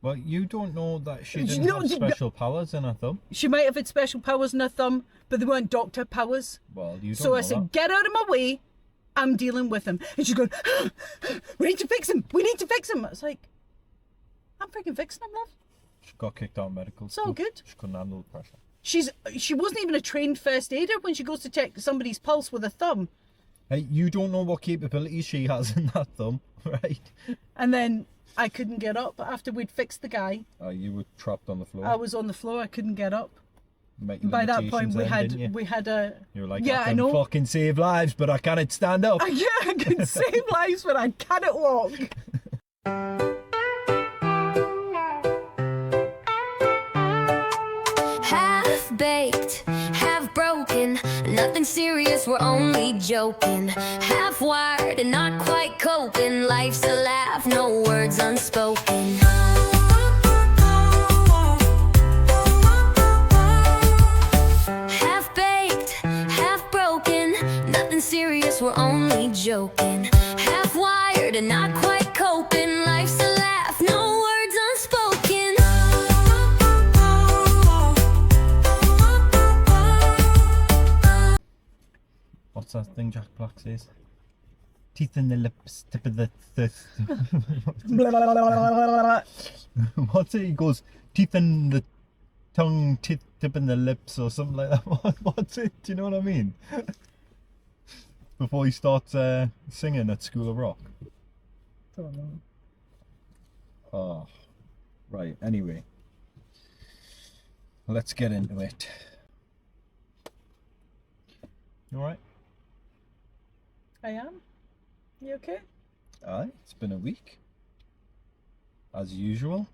Well, you don't know that she didn't have special powers in her thumb. She might have had special powers in her thumb, but they weren't doctor powers. Well, you don't So know I said, that. get out of my way. I'm dealing with him. And she's going, we need to fix him. We need to fix him. I was like, I'm freaking fixing him, love. She got kicked out of medical It's all school. good. She couldn't handle the pressure. She wasn't even a trained first aider when she goes to check somebody's pulse with a thumb. Hey, you don't know what capabilities she has in that thumb, right? And then I couldn't get up after we'd fixed the guy. You were trapped on the floor. I was on the floor. I couldn't get up. By that point, we had a. You were like, yeah, I can fucking save lives, but I can't stand up. Yeah, I can save lives, but I cannot walk. Half baked, half broken, nothing serious, we're only joking. Half wired and not quite coping, life's a laugh, no words unspoken. Half baked, half broken, nothing serious, we're only joking. Half wired and not quite coping, life's a laugh, no words unspoken. What's that thing Jack Black says? Teeth in the lips, tip of the... What's it? He goes, teeth in the tongue, tip in the lips, or something like that. What's it? Do you know what I mean? Before he starts singing at School of Rock. Don't know. Oh, right. Anyway, let's get into it. You all right? I am. You okay? Aye, it's been a week. As usual.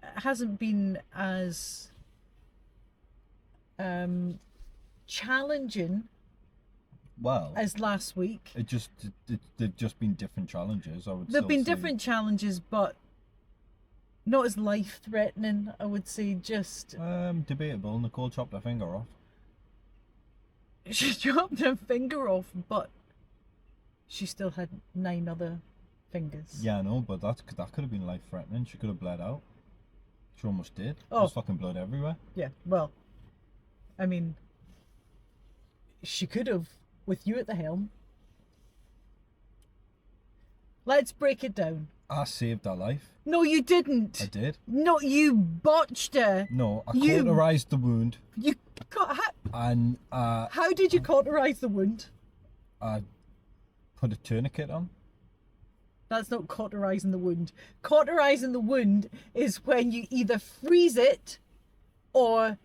It hasn't been as challenging Well, as last week. They've just been different challenges. I would. There've been say. different challenges, but not as life-threatening. I would say just. Debatable. Nicole chopped her finger off. She chopped her finger off, but she still had 9 other fingers. Yeah, I know, but that could have been life-threatening. She could have bled out. She almost did. Oh. There's fucking blood everywhere. Yeah, well, I mean, she could have, with you at the helm. Let's break it down. I saved her life. No, you didn't. I did. No, you botched her. No, I You- cauterized the wound, You got. and How did you cauterize the wound? I put a tourniquet on. That's not cauterizing the wound. Cauterizing the wound is when you either freeze it or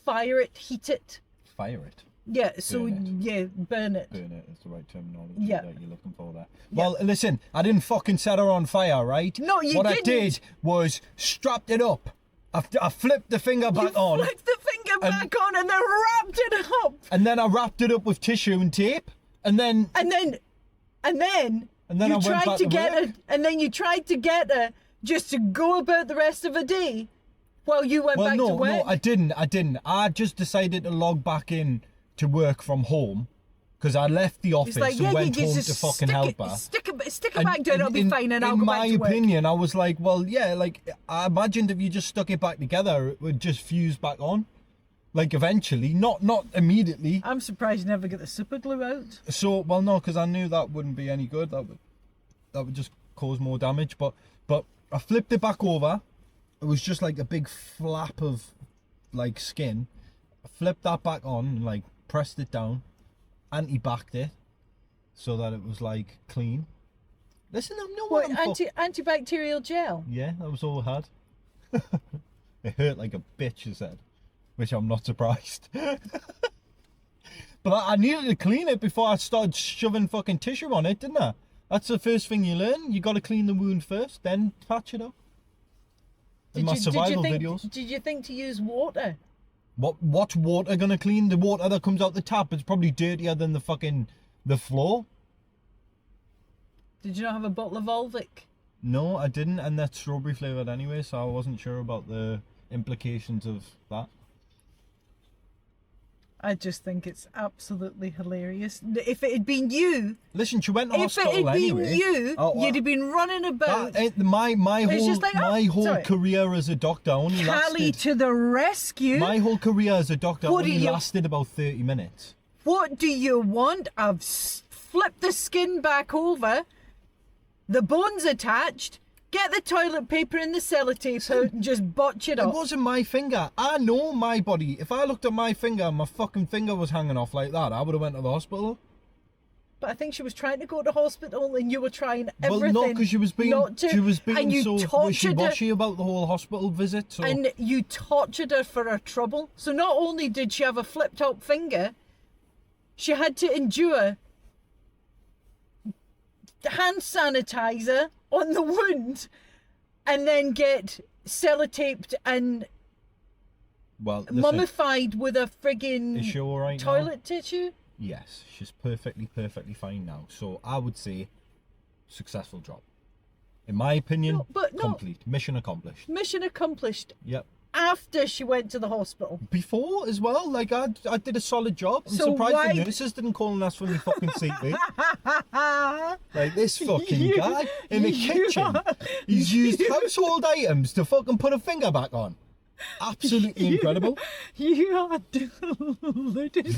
fire it, heat it. Fire it. Yeah, so Burn burn it. Burn it is the right terminology Yeah. that you're looking for there. Yeah. Well, listen, I didn't fucking set her on fire, right? No, you What didn't. I did was strapped it up. I flipped the finger back You on, flipped the finger back on and then wrapped it up. and then I wrapped it up with tissue and tape, and then And then I went back to work. and then you tried to get her just to go about the rest of the day while you went back to work. No, I didn't. I just decided to log back in to work from home because I left the office and went home to fucking help her. Stick it back down, it'll be fine, and I'll go back to work. In my opinion, I was like, well, yeah, like, I imagined if you just stuck it back together, it would just fuse back on. Like, eventually, not immediately. I'm surprised you never get the super glue out. So, well, no, because I knew that wouldn't be any good. That would just cause more damage. But I flipped it back over. It was just like a big flap of, like, skin. I flipped that back on and, like, pressed it down, anti-backed it, so that it was, like, clean. Listen, I'm no What, one. antibacterial gel? Yeah, that was all I had. It hurt like a bitch, I said, which I'm not surprised. But I needed to clean it before I started shoving fucking tissue on it, didn't I? That's the first thing you learn. You got to clean the wound first, then patch it up. In my survival videos. Did you think to use water? What's water gonna clean? The water that comes out the tap, it's probably dirtier than the floor. Did you not have a bottle of Volvic? No, I didn't, and that's strawberry flavoured anyway, so I wasn't sure about the implications of that. I just think it's absolutely hilarious. If it had been you, Listen, she went to if it hospital had been anyway. you, you'd have been running about. My It's whole just like, my oh, whole sorry. career as a doctor only Kally lasted. to the rescue. My whole career as a doctor What do only you- lasted about 30 minutes. What do you want? I've flipped the skin back over, the bone's attached, get the toilet paper and the sellotape out and just botch it It up. wasn't my finger. I know my body. If I looked at my finger and my fucking finger was hanging off like that, I would have went to the hospital. But I think she was trying to go to hospital and you were trying everything. Well, no, because she was being not to, she was and being you so tortured her, wishy-washy about the whole hospital visit. So and you tortured her for her trouble. So not only did she have a flipped-up finger, she had to endure hand sanitizer on the wound and then get sellotaped and well, listen, mummified with a friggin' is she all right now? toilet tissue. Yes, she's perfectly fine now. So I would say successful job. In my opinion, No, but no. complete. Mission accomplished. Mission accomplished Yep. after she went to the hospital. Before as well, like I did a solid job. I'm So surprised why- the nurses didn't call and ask for me fucking CP. Like this fucking guy in the you kitchen, are- he's used household items to fucking put a finger back on. Absolutely incredible. You are deluded.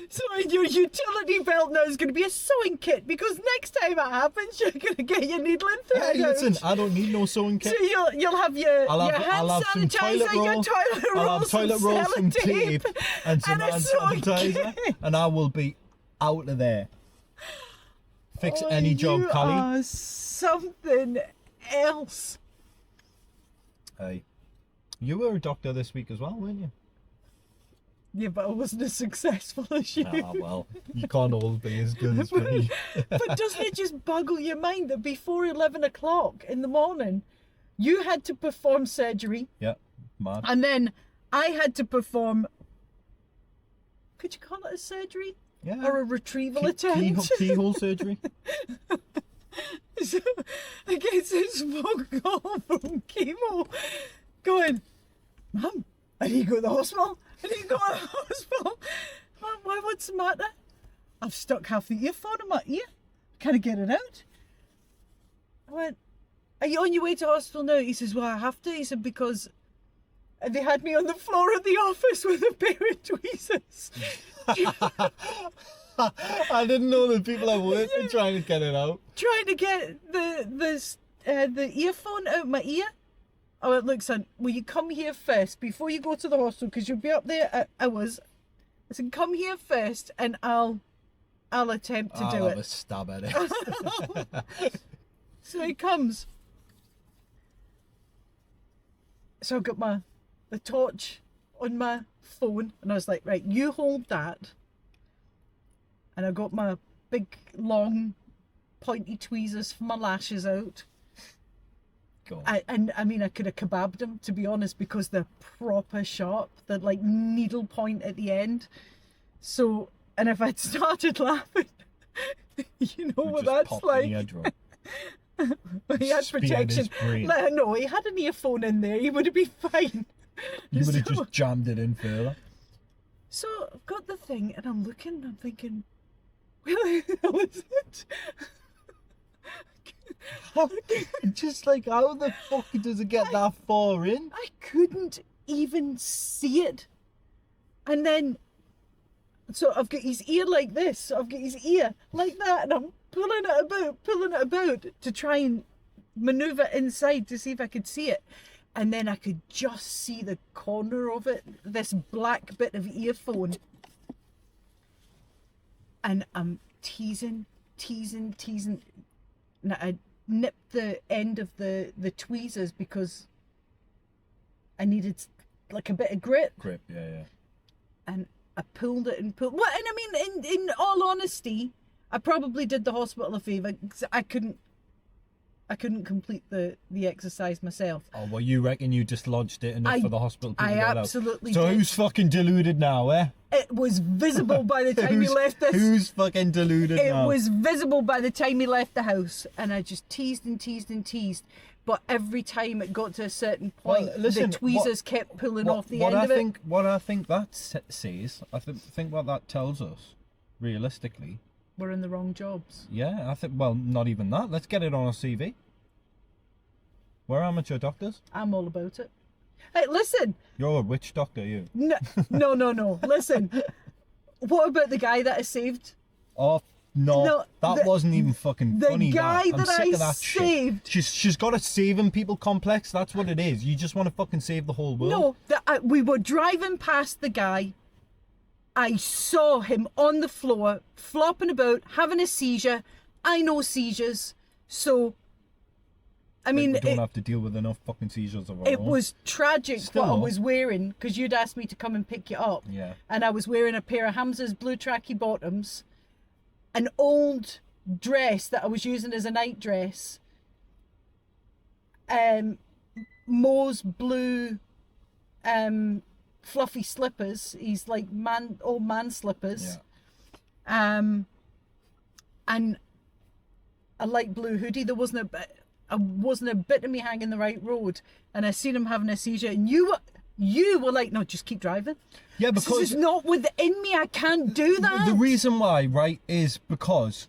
So your utility belt now is going to be a sewing kit because next time it happens, you're going to get your needle and thread Hey, listen, out. I don't need no sewing kit. So you'll have your I'll hand have some sanitizer, toilet roll. your toilet roll, I'll have toilet some roll, some sellotape, tape, and some a hand sewing sanitizer, kit. and I will be out of there. Fix Oh, any job, you Kally. are something else. Hey, you were a doctor this week as well, weren't you? Yeah, but I wasn't as successful as you. Ah, well, you can't all be as good as me. But doesn't it just boggle your mind that before 11 o'clock in the morning, you had to perform surgery, Yeah, mad. and then I had to perform, could you call it a surgery? Yeah. Or a retrieval attempt? Keyhole surgery. So I get this phone call from chemo going, Mum, I need to go to the hospital. I need to go to the hospital. Why, what's the matter? I've stuck half the earphone in my ear. Can I get it out? I went, are you on your way to hospital now? He says, well, I have to. He said, because they had me on the floor of the office with a pair of tweezers. I didn't know that people are working trying to get it out. Trying to get the earphone out my ear. I went, look, son, will you come here first before you go to the hospital? Because you'll be up there hours. I said, come here first, and I'll attempt to do I'll have a it. stab at it. So he comes. So I got the torch on my phone, and I was like, right, you hold that. And I got my big, long, pointy tweezers for my lashes out. Go on. I mean, I could have kebabbed them, to be honest, because they're proper sharp. They're like needle point at the end. So, and if I'd started laughing, you know You what just that's pop like. the eardrum. He had Spear his protection. brain. No, he had an earphone in there. He would have been fine. You would have So- just jammed it in further. So I've got the thing, and I'm looking, and I'm thinking, where the hell is it? Just like, how the fuck does it get that far in? I couldn't even see it. And then, so I've got his ear like this, so I've got his ear like that, and I'm pulling it about to try and maneuver inside to see if I could see it. And then I could just see the corner of it, this black bit of earphone. And I'm teasing. Now I nipped the end of the tweezers because I needed like a bit of grip. Grip, yeah. And I pulled it and pulled. Well, and I mean, in all honesty, I probably did the hospital a favour because I couldn't complete the exercise myself. Oh, well, you reckon you dislodged it enough for the hospital people I to get out? absolutely So did. who's fucking deluded now, eh? It was visible by the time he left this. Who's fucking deluded It now? was visible by the time he left the house, and I just teased. but every time it got to a certain point, Well, listen, the tweezers kept pulling off the what end I of it. think, What I think that says, think what that tells us, realistically, We're in the wrong jobs. yeah, I think, well, not even that. Let's get it on a CV. We're amateur doctors. I'm all about it. Hey, listen. You're a witch doctor, you. No. Listen. What about the guy that I saved? Oh, no, that wasn't even fucking the funny. guy I'm that sick I of that saved. shit. She's got a saving people complex. That's what it is. You just want to fucking save the whole world. No, we were driving past the guy. I saw him on the floor, flopping about, having a seizure. I know seizures, so I mean, we don't have to deal with enough fucking seizures of our it own. was tragic what I Still. was wearing, because you'd asked me to come and pick you up. Yeah. And I was wearing a pair of Hamza's blue tracky bottoms, an old dress that I was using as a night dress, Mo's blue fluffy slippers. He's like old man slippers. Yeah. And a light blue hoodie. There wasn't a bit of me hanging the right road, and I seen him having a seizure, and you were like, no, just keep driving. Yeah, This because is not within me. I can't do that. the reason why, right, is because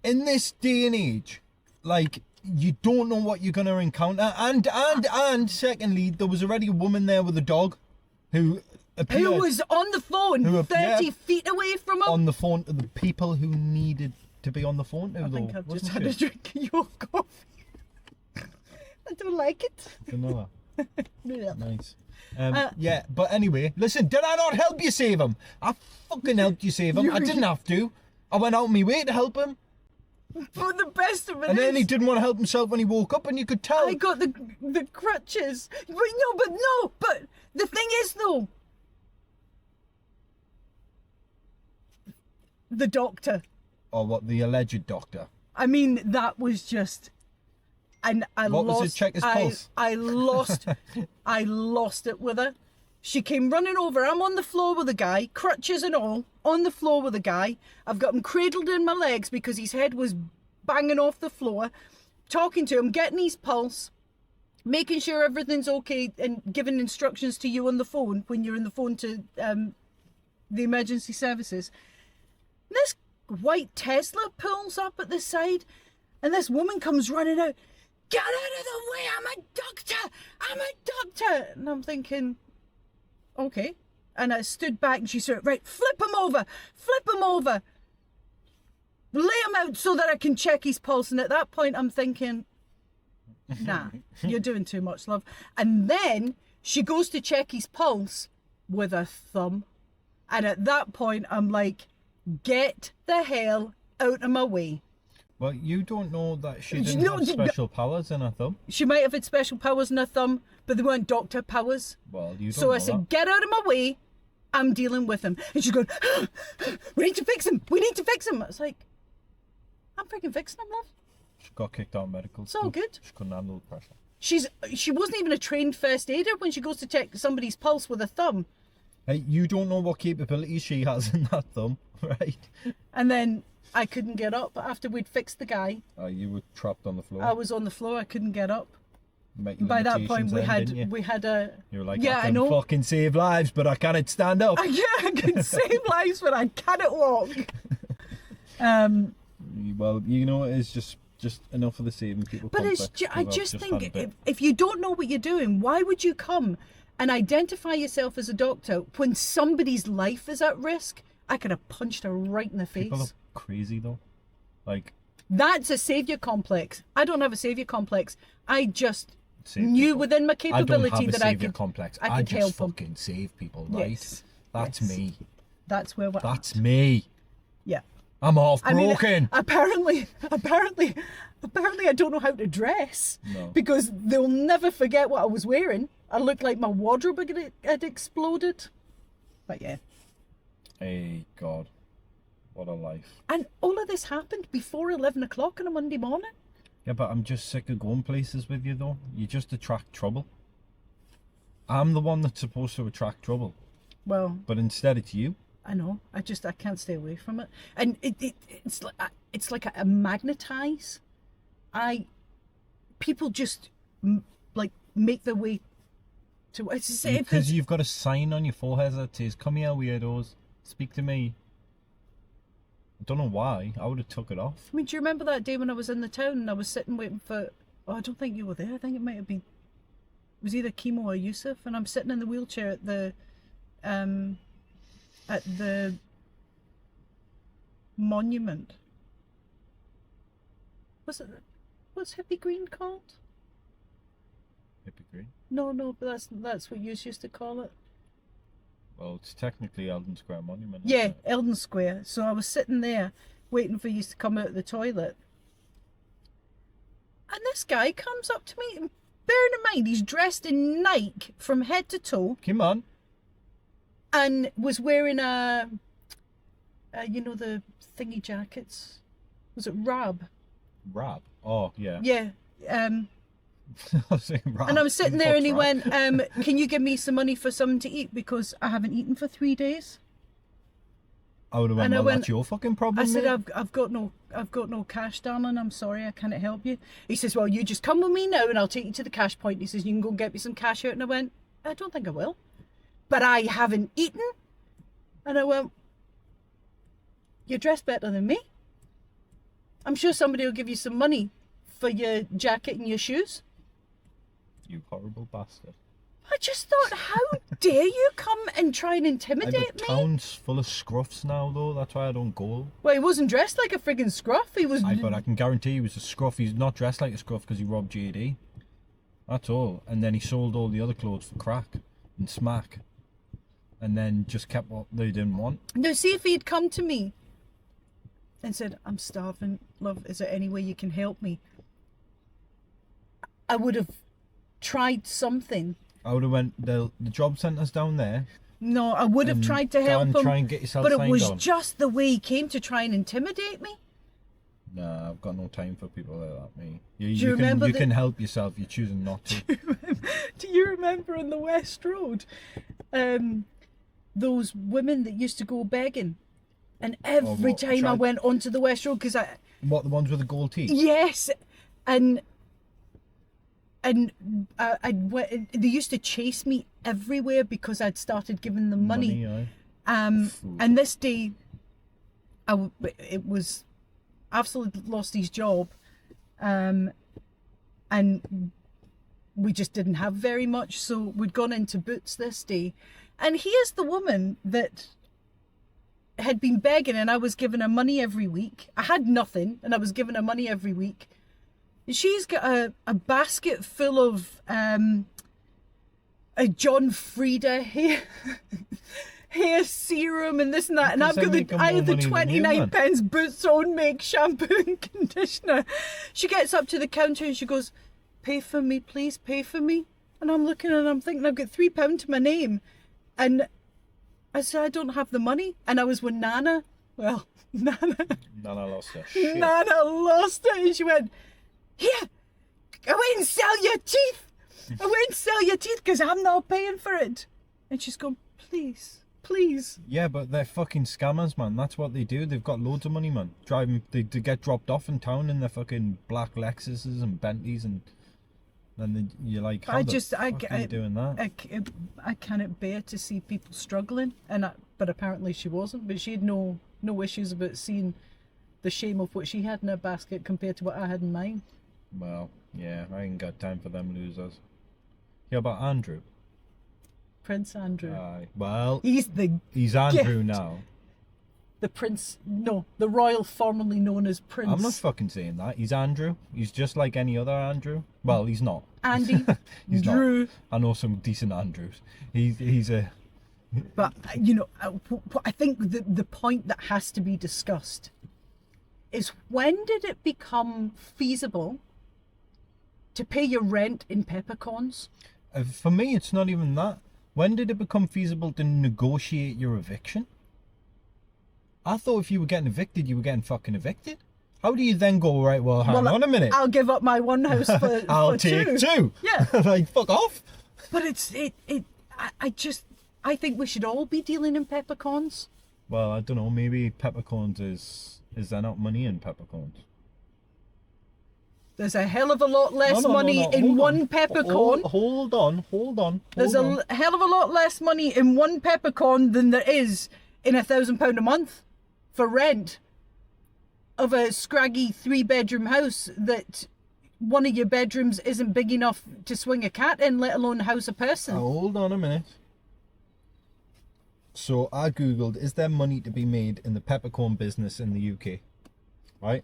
in this day and age, like, you don't know what you're gonna encounter, and secondly, there was already a woman there with a dog who appeared Who was on the phone, Who 30 yeah, feet away from him. on the phone to the people who needed to be on the phone to, I though, think I've just wasn't had a she? drink of your coffee. I don't like it. Vanilla. Yeah. Nice. Yeah, but anyway, listen, did I not help you save him? I fucking helped you save him. I didn't have to. I went out of my way to help him. But the best of it And is, then he didn't want to help himself when he woke up, and you could tell. I got the crutches. But the thing is though, the doctor. Or what, the alleged doctor. I mean, that was just, and I What lost. was it? Check his pulse. I lost it with her. She came running over. I'm on the floor with a guy, crutches and all, on the floor with a guy. I've got him cradled in my legs because his head was banging off the floor. Talking to him, getting his pulse, making sure everything's okay, and giving instructions to you on the phone when you're on the phone to the emergency services. This white Tesla pulls up at the side, and this woman comes running out. Get out of the way! I'm a doctor! I'm a doctor! And I'm thinking, okay. And I stood back, and she said, right, flip him over! Flip him over! Lay him out so that I can check his pulse. And at that point, I'm thinking, nah, you're doing too much, love. And then she goes to check his pulse with her thumb. And at that point, I'm like, get the hell out of my way. Well, you don't know that she You didn't know, have special powers in her thumb. She might have had special powers in her thumb, but they weren't doctor powers. Well, you don't So know I said, that. get out of my way. I'm dealing with him. And she's going, we need to fix him. We need to fix him. I was like, I'm freaking fixing him, love. She got kicked out of medical It's school. all good. She couldn't handle the pressure. She wasn't even a trained first aider when she goes to check somebody's pulse with a thumb. Hey, you don't know what capabilities she has in that thumb, right? And then I couldn't get up after we'd fixed the guy. You were trapped on the floor. I was on the floor. I couldn't get up. Met your By that point, limitations then, didn't you? we had a. You were like, yeah, I I can know. fucking save lives, but I can't stand up. Yeah, I can save lives, but I cannot walk. Well, you know, it's just enough of the saving people. But complex, it's I because I've just had a think bit. if you don't know what you're doing, why would you come and identify yourself as a doctor when somebody's life is at risk? I could have punched her right in the face. People are crazy though. Like, That's a saviour complex. I don't have a saviour complex. I just save knew people. within my I don't capability have a that I saviour could. complex. I I could just help 'em. fucking save people, right? Yes. That's Yes. me. That's where we're That's at. me. Yeah. I'm half I mean, broken. apparently, I don't know how to dress. No. Because they'll never forget what I was wearing. I looked like my wardrobe had exploded. But yeah. Hey, God. What a life. And all of this happened before 11 o'clock on a Monday morning. Yeah, but I'm just sick of going places with you, though. You just attract trouble. I'm the one that's supposed to attract trouble, Well, but instead it's you. I know. I can't stay away from it. And it's like a magnetize. People just like make their way to. It's the same Because you've got a sign on your forehead that says, "Come here, weirdos, speak to me." I don't know why. I would have took it off. I mean, do you remember that day when I was in the town and I was sitting waiting for? Oh, I don't think you were there. I think it might have been. It was either Chemo or Yusuf, and I'm sitting in the wheelchair at the monument. What's Hippie Green called? Hippie Green. No, but that's what you used to call it. Well, it's technically Eldon Square Monument. Yeah, isn't it? Eldon Square. So I was sitting there waiting for you to come out of the toilet. And this guy comes up to me, and bearing in mind he's dressed in Nike from head to toe Come on. and was wearing the thingy jackets. Was it Rab? Rab. Oh, yeah. Yeah. I was saying Rab. And I was sitting Who the there and he fuck's Rab? went, can you give me some money for something to eat because I haven't eaten for 3 days? I would have went, and I well, went- that's your fucking problem, I said, mate. I've got no cash, darling. I'm sorry, I can't help you. He says, well, you just come with me now and I'll take you to the cash point. He says, you can go and get me some cash out. And I went, I don't think I will. But I haven't eaten. And I went, you're dressed better than me. I'm sure somebody will give you some money for your jacket and your shoes. You horrible bastard. I just thought, how dare you come and try and The intimidate me? town's full of scruffs now, though. That's why I don't go. Well, he wasn't dressed like a friggin' scruff. He was... But I can guarantee he was a scruff. He's not dressed like a scruff because he robbed JD. That's all. And then he sold all the other clothes for crack and smack. And then just kept what they didn't want. No, see if he'd come to me and said, I'm starving, love, is there any way you can help me? I would have tried something. I would have went, the job centre's down there. No, I would have And tried to go help and him. try and get yourself but it signed was on. just the way he came to try and intimidate me. Nah, I've got no time for people like that, mate. Do you remember you the- can help yourself, you're choosing not to. Do you remember on the West Road, those women that used to go begging? And every what, time I tried- went onto the West Road, because What, the ones with the gold teeth? yes, and they used to chase me everywhere because I'd started giving them money. Aye. Fool. And this day, it was absolutely lost his job, and we just didn't have very much, so we'd gone into Boots this day, and here's the woman that had been begging, and I was giving her money every week. I had nothing, and I was giving her money every week. She's got a basket full of a John Frieda hair serum and this and that, and Because I've they're got making I had the more money than you, 29 man. pence Boots Own Make shampoo and conditioner. She gets up to the counter and she goes, pay for me, please, pay for me. And I'm looking and I'm thinking, I've got £3 to my name. And I said, I don't have the money. And I was with Nana. Well, Nana Lost her shit. Nana lost it, and she went, here, go in and sell your teeth. Go in and sell your teeth because I'm not paying for it. And she's gone, please, please. Yeah, but they're fucking scammers, man. That's what they do. They've got loads of money, man. They get dropped off in town in their fucking black Lexuses and Bentleys, and then you're like, how the fuck are you doing that? I cannot bear to see people struggling, but apparently she wasn't. But she had no issues about seeing the shame of what she had in her basket compared to what I had in mine. Well, yeah, I ain't got time for them losers. Yeah, about Andrew. Prince Andrew. Aye. Well, He's he's Andrew gift. now. the prince, no, the royal formerly known as Prince. I'm not fucking saying that. He's Andrew. He's just like any other Andrew. Well, he's not. Andy, He's Drew. not. I know some decent Andrews. He's a... But, I think the point that has to be discussed is, when did it become feasible to pay your rent in peppercorns? For me, it's not even that. When did it become feasible to negotiate your eviction? I thought if you were getting evicted, you were getting fucking evicted. How do you then go, right, well, hang on a minute. I'll give up my one house for I'll for take two. Yeah. Like, fuck off. But I think we should all be dealing in peppercorns. Well, I don't know, maybe peppercorns is there not money in peppercorns? There's a hell of a lot less No, money hold in on. one peppercorn. Hold on. There's a hell of a lot less money in one peppercorn than there is in £1,000 a month for rent of a scraggy 3-bedroom house that one of your bedrooms isn't big enough to swing a cat in, let alone house a person. Hold on a minute. So I googled, is there money to be made in the peppercorn business in the UK? Right?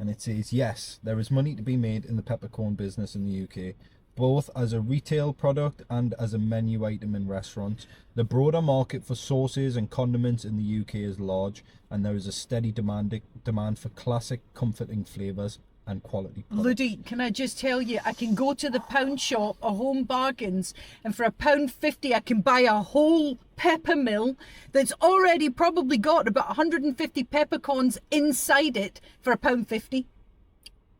And it says, yes, there is money to be made in the peppercorn business in the UK, both as a retail product and as a menu item in restaurants. The broader market for sauces and condiments in the UK is large, and there is a steady demand for classic, comforting flavours and quality products. Ludie, can I just tell you, I can go to the pound shop or Home Bargains, and for £1.50 I can buy a whole pepper mill that's already probably got about 150 peppercorns inside it for £1.50.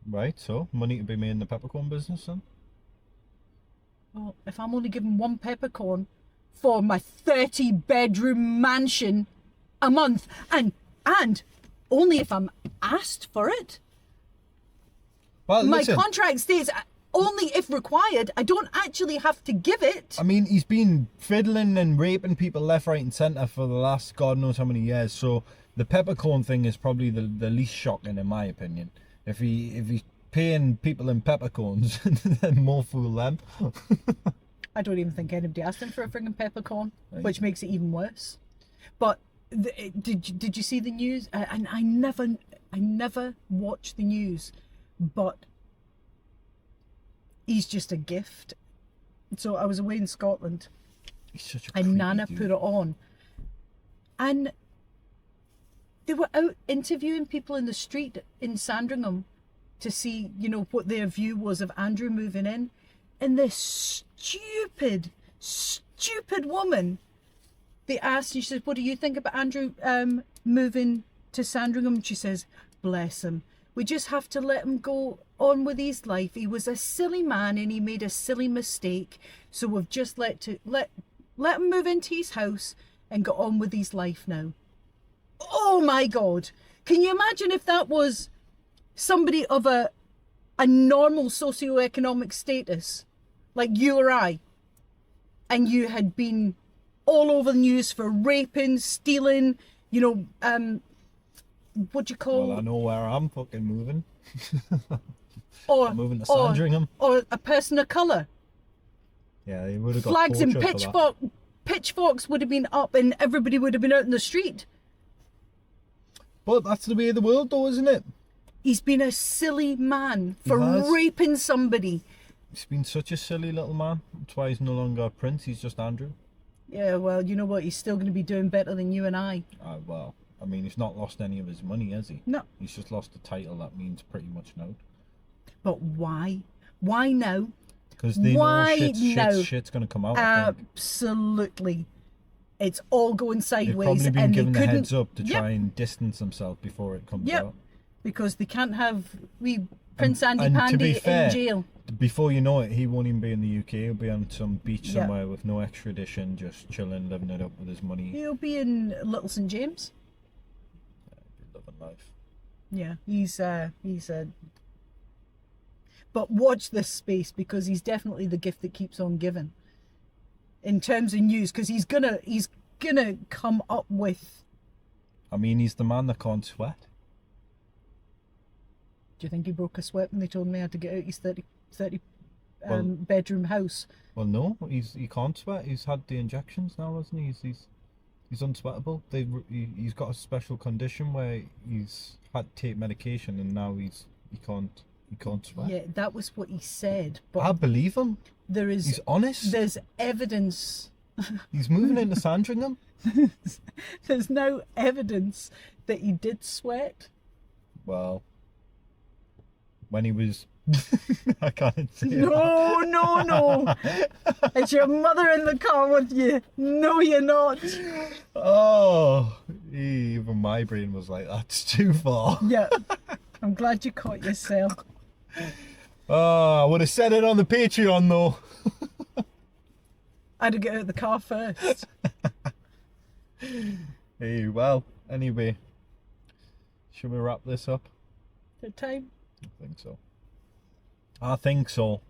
Right, so money to be made in the peppercorn business then? Well, if I'm only given one peppercorn for my 30-bedroom mansion a month, and only if I'm asked for it. Well, My listen, contract states only if required. I don't actually have to give it. I mean, he's been fiddling and raping people left, right and centre for the last God knows how many years, so the peppercorn thing is probably the least shocking in my opinion. If he's paying people in peppercorns, then more fool them. I don't even think anybody asked him for a frigging peppercorn, which makes it even worse. But did you see the news? And I never watch the news, but he's just a gift. So I was away in Scotland, He's such a and creepy Nana dude. put it on, and they were out interviewing people in the street in Sandringham to see, you know, what their view was of Andrew moving in. And this stupid woman, they asked, and she says, what do you think about Andrew moving to Sandringham? She says, bless him. We just have to let him go on with his life. He was a silly man and he made a silly mistake. So we've just let him move into his house and get on with his life now. Oh my God. Can you imagine if that was somebody of a normal socioeconomic status, like you or I, and you had been all over the news for raping, stealing, you know, what do you call? Well, I know where I'm fucking moving. Or I'm moving to Sandringham. or a person of colour. Yeah, they would have got Flags and tortured for that. pitchforks would have been up, and everybody would have been out in the street. But that's the way of the world, though, isn't it? He's been a silly man for has. raping somebody. He's been such a silly little man. That's why he's no longer a prince. He's just Andrew. Yeah, well, you know what? He's still going to be doing better than you and I. Well, I mean, he's not lost any of his money, has he? No. He's just lost the title. That means pretty much no. But why? Why now? Because they Why know no? shit's going to come out. I think. Absolutely. It's all going They've sideways, probably been and they given the couldn't. heads up to Yep. try and distance themselves before it comes Yep. out. Because they can't have Prince Andy and to Pandy be fair, in jail. Before you know it, he won't even be in the UK. He'll be on some beach Yeah. somewhere with no extradition, just chilling, living it up with his money. He'll be in Little St James. Living life. Yeah, he's But watch this space, because he's definitely the gift that keeps on giving. In terms of news, because he's gonna come up with. I mean, he's the man that can't sweat. Do you think he broke a sweat when they told him he had to get out his 30 Well- bedroom house? Well, no, he can't sweat. He's had the injections now, hasn't he? He's unsweatable. He's got a special condition where he's had to take medication, and now he can't sweat. Yeah, that was what he said. I But believe him. he's He's honest. there's evidence. He's moving into Sandringham. There's no evidence that he did sweat. Well, when he was, I can't say that. No. It's your mother in the car with you. No, you're not. Oh, even my brain was like, that's too far. Yeah. I'm glad you caught yourself. Oh, I would have said it on the Patreon though. I had to get out of the car first. Hey, well, anyway, should we wrap this up? Good time. I think so. I think so.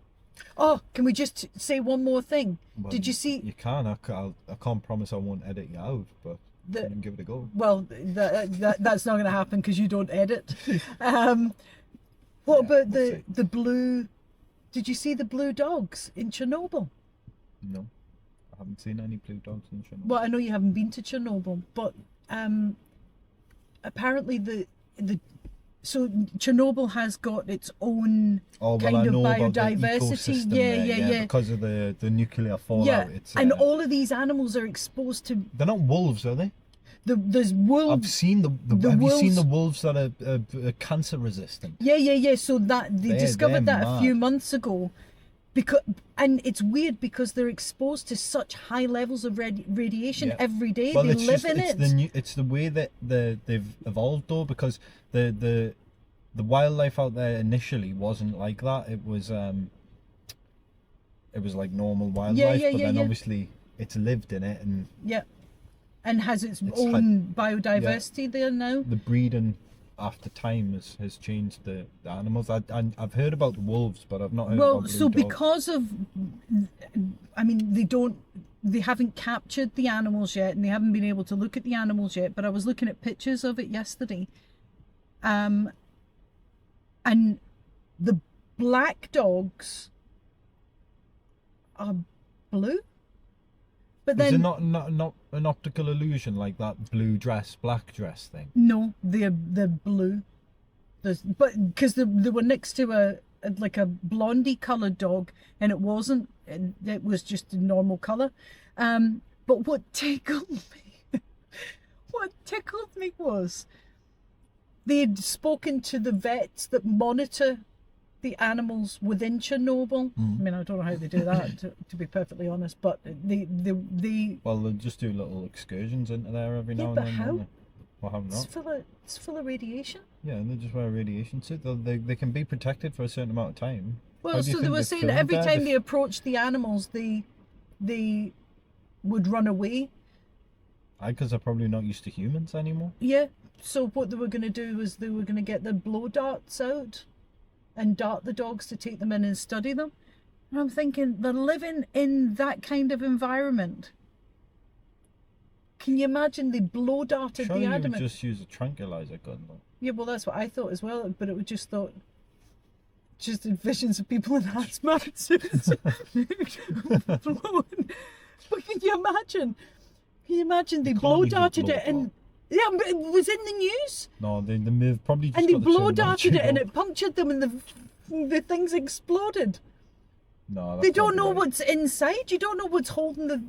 Oh, can we just say one more thing? Well, Did you see? You can. I can't promise I won't edit you out, but The- you can give it a go. Well, that's not going to happen because you don't edit. What Yeah, about we'll see. the blue? Did you see the blue dogs in Chernobyl? No, I haven't seen any blue dogs in Chernobyl. Well, I know you haven't been to Chernobyl, but apparently so Chernobyl has got its own Oh, well, kind I of know about the biodiversity. ecosystem Yeah, there, yeah. Because of the nuclear fallout. Yeah, It's, and all of these animals are exposed to they're not wolves, are they? there's I've wolves. seen the have you seen wolves- the wolves that are cancer resistant? Yeah. So that they They're discovered that a few mad. months ago, and it's weird because they're exposed to such high levels of radiation Yeah. every day. Well, they it's live just, in it. it's the way that they've evolved though, because the wildlife out there initially wasn't like that. It was like normal wildlife, but then yeah. obviously it's lived in it, and Yeah, and has its It's own biodiversity there now. the breeding after time has changed the animals. I've heard about the wolves, but I've not heard Well, about blue so dogs. because of, I mean, they haven't captured the animals yet, and they haven't been able to look at the animals yet. But I was looking at pictures of it yesterday, and the black dogs are blue, but Is then it not an optical illusion like that blue dress, black dress thing? no, they're blue. But because they were next to a blondie coloured dog, and it wasn't. It was just a normal colour. But what tickled me was they had spoken to the vets that monitor the animals within Chernobyl. I mean, I don't know how they do that, to be perfectly honest. But they Well, they'll just do little excursions into there every now and but then. how? Don't they? Well, how it's not? full of radiation. Yeah, and they just wear a radiation suit. They can be protected for a certain amount of time. How Well, do you so they think were they saying filmed every that? time they approached the animals, they would run away. Because they're probably not used to humans anymore. Yeah. So what they were going to do was they were going to get the blow darts out and dart the dogs to take them in and study them. And I'm thinking they're living in that kind of environment. Can you imagine they blow darted Surely the you would animal? just use a tranquilizer gun, though. Yeah, well, that's what I thought as well. But it was just visions of people in hazmat suits. But can you imagine? Can you imagine they can't blow use a darted blow it and dart. yeah, but it was in the news. No, they've probably just And they got the blow turn darted tube it and on. it punctured them and the things exploded. No, that They can't don't be know right. what's inside. You don't know what's holding the.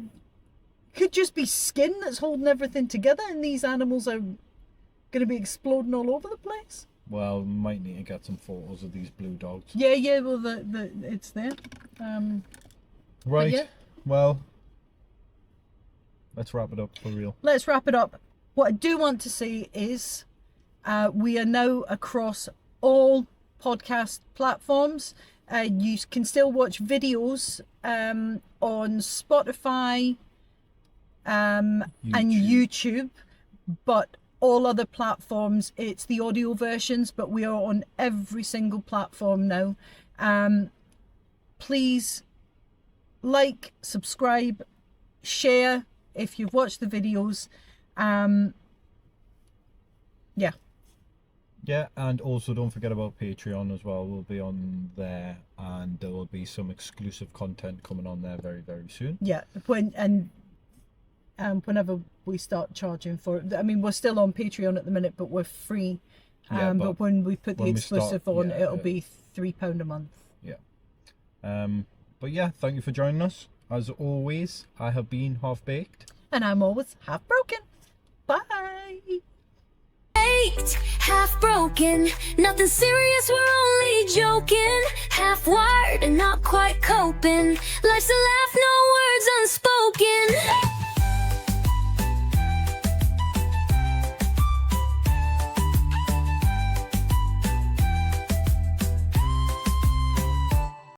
Could just be skin that's holding everything together, and these animals are going to be exploding all over the place. Well, we might need to get some photos of these blue dogs. Yeah. Well, it's there. Right. yeah. Well, let's wrap it up for real. Let's wrap it up. What I do want to say is, we are now across all podcast platforms. You can still watch videos on Spotify and YouTube, but all other platforms, it's the audio versions, but we are on every single platform now. Please like, subscribe, share if you've watched the videos. Yeah, and also don't forget about Patreon as well. We'll be on there, and there will be some exclusive content coming on there very, very soon. Yeah, whenever we start charging for it. I mean, we're still on Patreon at the minute, but we're free. Yeah, but when we put the when we start- exclusive on, yeah, it'll yeah. be £3 a month. But yeah, thank you for joining us. As always, I have been Half Baked. And I'm always half broken. Bye. Baked, half broken, nothing serious, we're only joking. Half wired and not quite coping. Life's a laugh, no words unspoken.